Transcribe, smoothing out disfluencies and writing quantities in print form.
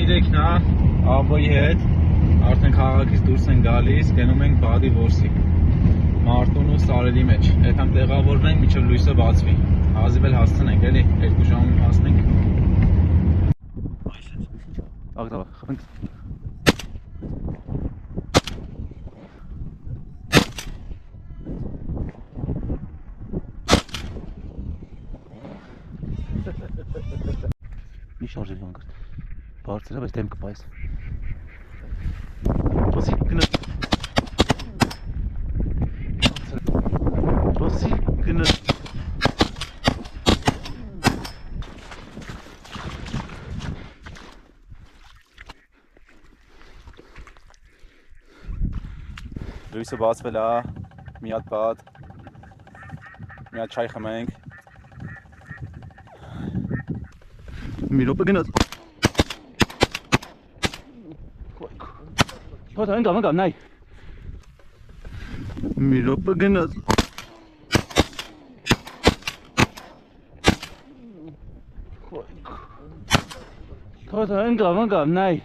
3-ն է, աբոյի հետ, արդեն քաղաքից դուրս են գալիս, գնում ենք Բադի որսի, Մարտուն ու Սարերի մեջ, այդքան տեղավորվենք, մինչև լույսը բացվի, հազիվ էլ հասցնենք, էլի, 2 ժամում հասնենք։ Աղդավա, խփենք։ Մի շարժել անգր, բարձր է, բայց դեմ կպայես։ Բոսի գնա։ Բոսի գնա։ Լույսը բացվել է, մի հատ բադ, մի հատ չայ խմենք։ Մի րոպե գնաց։ Հոտ ընկավ, նայ։ Մի րոպե գնաց։ Հոտ ընկավ, նայ։